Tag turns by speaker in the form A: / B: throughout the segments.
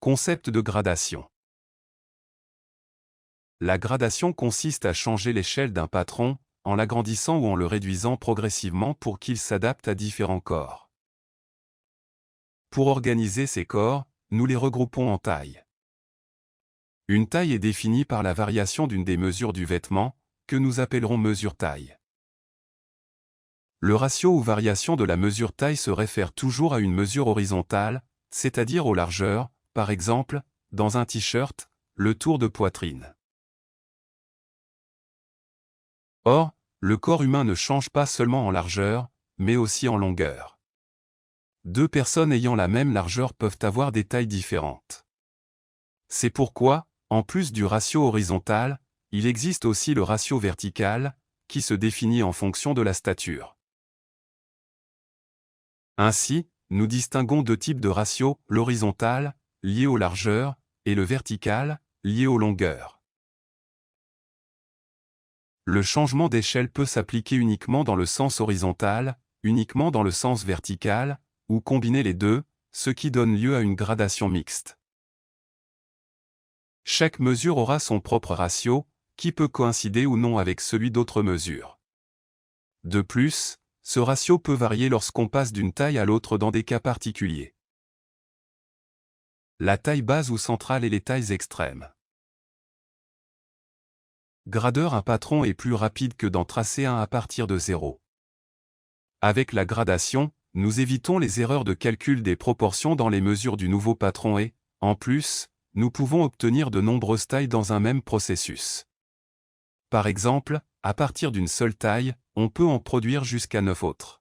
A: Concept de gradation. La gradation consiste à changer l'échelle d'un patron, en l'agrandissant ou en le réduisant progressivement pour qu'il s'adapte à différents corps. Pour organiser ces corps, nous les regroupons en tailles. Une taille est définie par la variation d'une des mesures du vêtement, que nous appellerons mesure taille. Le ratio ou variation de la mesure taille se réfère toujours à une mesure horizontale, c'est-à-dire aux largeurs, par exemple, dans un t-shirt, le tour de poitrine. Or, le corps humain ne change pas seulement en largeur, mais aussi en longueur. Deux personnes ayant la même largeur peuvent avoir des tailles différentes. C'est pourquoi, en plus du ratio horizontal, il existe aussi le ratio vertical, qui se définit en fonction de la stature. Ainsi, nous distinguons deux types de ratio, l'horizontal, lié aux largeurs, et le vertical, lié aux longueurs. Le changement d'échelle peut s'appliquer uniquement dans le sens horizontal, uniquement dans le sens vertical, ou combiner les deux, ce qui donne lieu à une gradation mixte. Chaque mesure aura son propre ratio, qui peut coïncider ou non avec celui d'autres mesures. De plus, ce ratio peut varier lorsqu'on passe d'une taille à l'autre dans des cas particuliers. La taille base ou centrale et les tailles extrêmes. Gradeur: un patron est plus rapide que d'en tracer un à partir de 0. Avec la gradation, nous évitons les erreurs de calcul des proportions dans les mesures du nouveau patron et, en plus, nous pouvons obtenir de nombreuses tailles dans un même processus. Par exemple, à partir d'une seule taille, on peut en produire jusqu'à 9 autres.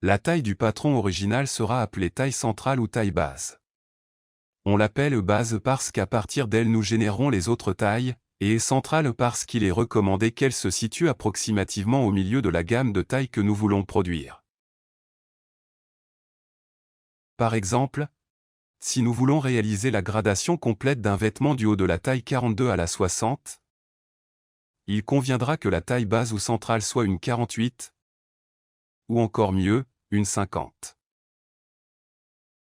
A: La taille du patron original sera appelée taille centrale ou taille base. On l'appelle base parce qu'à partir d'elle nous générons les autres tailles, et centrale parce qu'il est recommandé qu'elle se situe approximativement au milieu de la gamme de tailles que nous voulons produire. Par exemple, si nous voulons réaliser la gradation complète d'un vêtement du haut de la taille 42 à la 60, il conviendra que la taille base ou centrale soit une 48, ou encore mieux, une 50.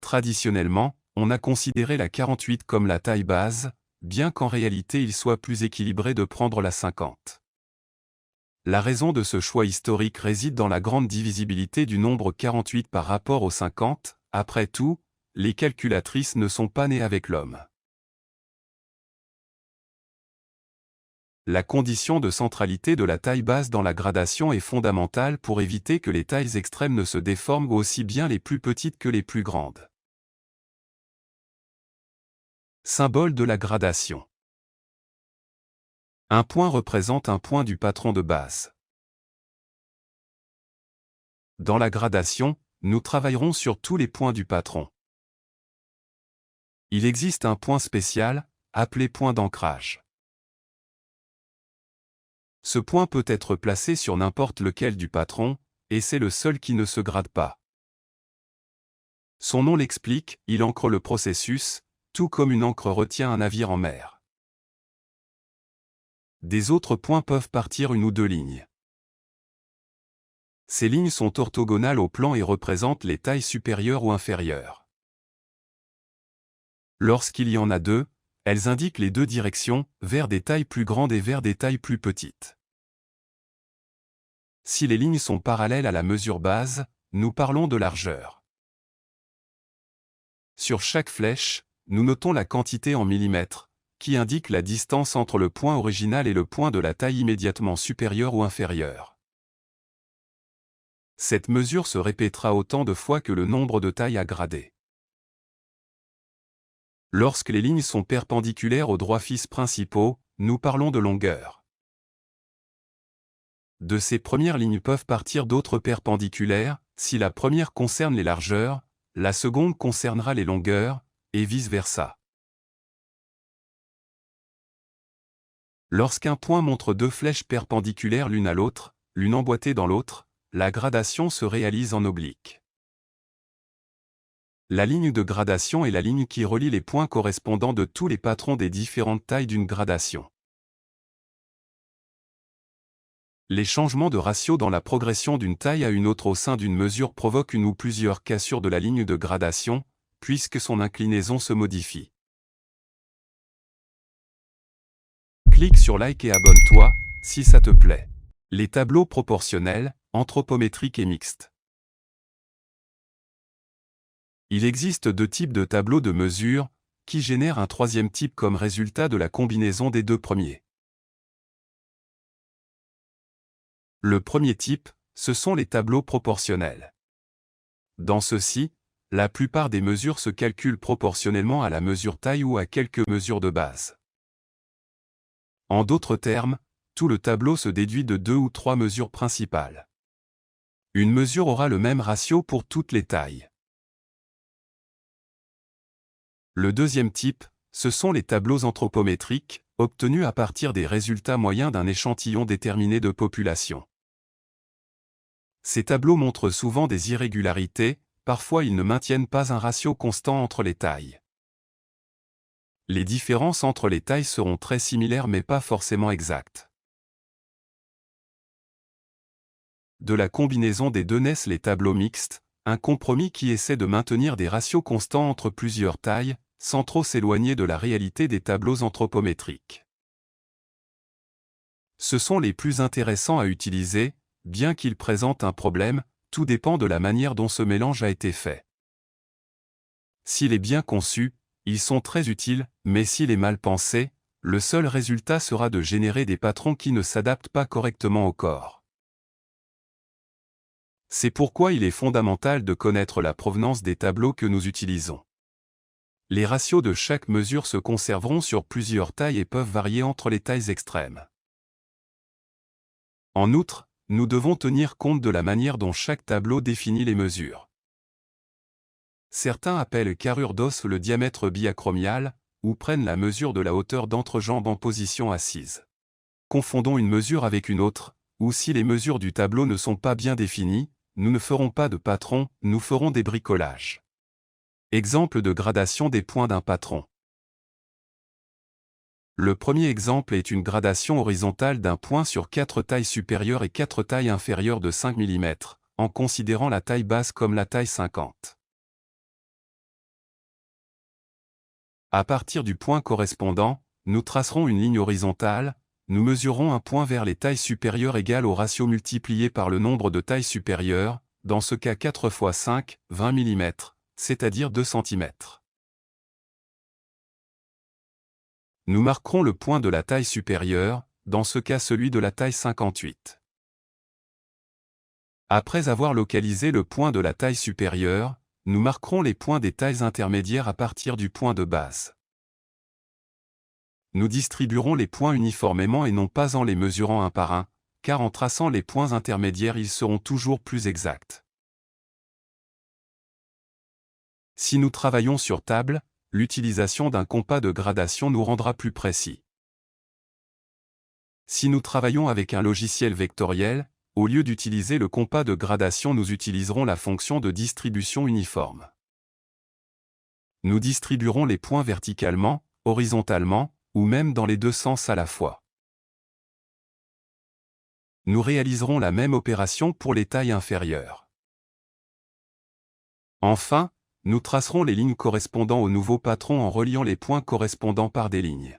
A: Traditionnellement, on a considéré la 48 comme la taille base, bien qu'en réalité il soit plus équilibré de prendre la 50. La raison de ce choix historique réside dans la grande divisibilité du nombre 48 par rapport au 50, après tout, les calculatrices ne sont pas nées avec l'homme. La condition de centralité de la taille basse dans la gradation est fondamentale pour éviter que les tailles extrêmes ne se déforment aussi bien les plus petites que les plus grandes. Symbole de la gradation. Un point représente un point du patron de base. Dans la gradation, nous travaillerons sur tous les points du patron. Il existe un point spécial, appelé point d'ancrage. Ce point peut être placé sur n'importe lequel du patron, et c'est le seul qui ne se grade pas. Son nom l'explique, il ancre le processus, tout comme une ancre retient un navire en mer. Des autres points peuvent partir une ou deux lignes. Ces lignes sont orthogonales au plan et représentent les tailles supérieures ou inférieures. Lorsqu'il y en a deux, elles indiquent les deux directions, vers des tailles plus grandes et vers des tailles plus petites. Si les lignes sont parallèles à la mesure base, nous parlons de largeur. Sur chaque flèche, nous notons la quantité en millimètres, qui indique la distance entre le point original et le point de la taille immédiatement supérieure ou inférieure. Cette mesure se répétera autant de fois que le nombre de tailles à grader. Lorsque les lignes sont perpendiculaires aux droits fixes principaux, nous parlons de longueur. De ces premières lignes peuvent partir d'autres perpendiculaires, si la première concerne les largeurs, la seconde concernera les longueurs, et vice-versa. Lorsqu'un point montre deux flèches perpendiculaires l'une à l'autre, l'une emboîtée dans l'autre, la gradation se réalise en oblique. La ligne de gradation est la ligne qui relie les points correspondants de tous les patrons des différentes tailles d'une gradation. Les changements de ratio dans la progression d'une taille à une autre au sein d'une mesure provoquent une ou plusieurs cassures de la ligne de gradation, puisque son inclinaison se modifie. Clique sur Like et abonne-toi, si ça te plaît. Les tableaux proportionnels, anthropométriques et mixtes. Il existe deux types de tableaux de mesure, qui génèrent un troisième type comme résultat de la combinaison des deux premiers. Le premier type, ce sont les tableaux proportionnels. Dans ceux-ci, la plupart des mesures se calculent proportionnellement à la mesure taille ou à quelques mesures de base. En d'autres termes, tout le tableau se déduit de 2 ou 3 mesures principales. Une mesure aura le même ratio pour toutes les tailles. Le deuxième type, ce sont les tableaux anthropométriques, obtenus à partir des résultats moyens d'un échantillon déterminé de population. Ces tableaux montrent souvent des irrégularités, parfois ils ne maintiennent pas un ratio constant entre les tailles. Les différences entre les tailles seront très similaires mais pas forcément exactes. De la combinaison des deux naissent les tableaux mixtes, un compromis qui essaie de maintenir des ratios constants entre plusieurs tailles, sans trop s'éloigner de la réalité des tableaux anthropométriques. Ce sont les plus intéressants à utiliser, bien qu'ils présentent un problème, tout dépend de la manière dont ce mélange a été fait. S'il est bien conçu, ils sont très utiles, mais s'il est mal pensé, le seul résultat sera de générer des patrons qui ne s'adaptent pas correctement au corps. C'est pourquoi il est fondamental de connaître la provenance des tableaux que nous utilisons. Les ratios de chaque mesure se conserveront sur plusieurs tailles et peuvent varier entre les tailles extrêmes. En outre, nous devons tenir compte de la manière dont chaque tableau définit les mesures. Certains appellent carrure d'os le diamètre biacromial, ou prennent la mesure de la hauteur d'entrejambe en position assise. Confondons une mesure avec une autre, ou si les mesures du tableau ne sont pas bien définies, nous ne ferons pas de patron, nous ferons des bricolages. Exemple de gradation des points d'un patron. Le premier exemple est une gradation horizontale d'un point sur 4 tailles supérieures et 4 tailles inférieures de 5 mm, en considérant la taille basse comme la taille 50. À partir du point correspondant, nous tracerons une ligne horizontale, nous mesurons un point vers les tailles supérieures égal au ratio multiplié par le nombre de tailles supérieures, dans ce cas 4 x 5, 20 mm, c'est-à-dire 2 cm. Nous marquerons le point de la taille supérieure, dans ce cas celui de la taille 58. Après avoir localisé le point de la taille supérieure, nous marquerons les points des tailles intermédiaires à partir du point de base. Nous distribuerons les points uniformément et non pas en les mesurant un par un, car en traçant les points intermédiaires ils seront toujours plus exacts. Si nous travaillons sur table, l'utilisation d'un compas de gradation nous rendra plus précis. Si nous travaillons avec un logiciel vectoriel, au lieu d'utiliser le compas de gradation nous utiliserons la fonction de distribution uniforme. Nous distribuerons les points verticalement, horizontalement, ou même dans les deux sens à la fois. Nous réaliserons la même opération pour les tailles inférieures. Enfin, nous tracerons les lignes correspondant au nouveau patron en reliant les points correspondants par des lignes.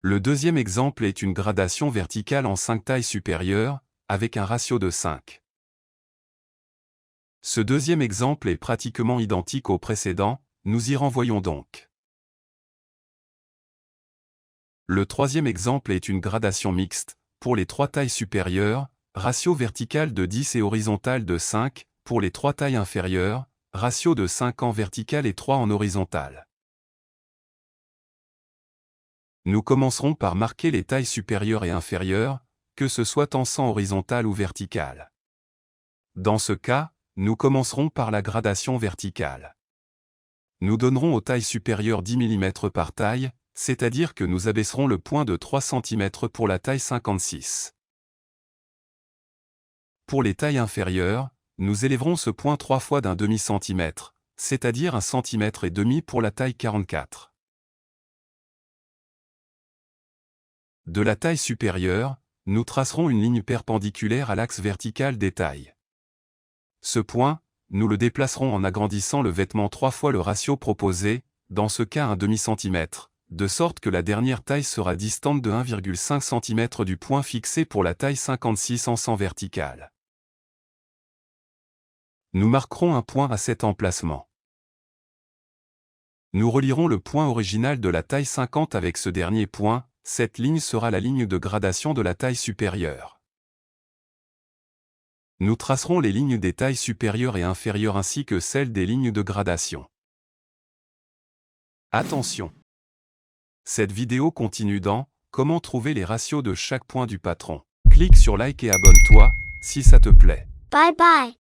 A: Le deuxième exemple est une gradation verticale en 5 tailles supérieures, avec un ratio de 5. Ce deuxième exemple est pratiquement identique au précédent, nous y renvoyons donc. Le troisième exemple est une gradation mixte, pour les 3 tailles supérieures, ratio vertical de 10 et horizontal de 5, pour les 3 tailles inférieures, ratio de 5 en vertical et 3 en horizontal. Nous commencerons par marquer les tailles supérieures et inférieures, que ce soit en sens horizontal ou vertical. Dans ce cas, nous commencerons par la gradation verticale. Nous donnerons aux tailles supérieures 10 mm par taille, c'est-à-dire que nous abaisserons le point de 3 cm pour la taille 56. Pour les tailles inférieures, nous élèverons ce point 3 fois d'un demi-centimètre, c'est-à-dire 1,5 cm pour la taille 44. De la taille supérieure, nous tracerons une ligne perpendiculaire à l'axe vertical des tailles. Ce point, nous le déplacerons en agrandissant le vêtement 3 fois le ratio proposé, dans ce cas 1/2 cm, de sorte que la dernière taille sera distante de 1,5 cm du point fixé pour la taille 56 en sens vertical. Nous marquerons un point à cet emplacement. Nous relierons le point original de la taille 50 avec ce dernier point, cette ligne sera la ligne de gradation de la taille supérieure. Nous tracerons les lignes des tailles supérieures et inférieures ainsi que celles des lignes de gradation. Attention! Cette vidéo continue dans « Comment trouver les ratios de chaque point du patron ». Clique sur like et abonne-toi, si ça te plaît.
B: Bye bye.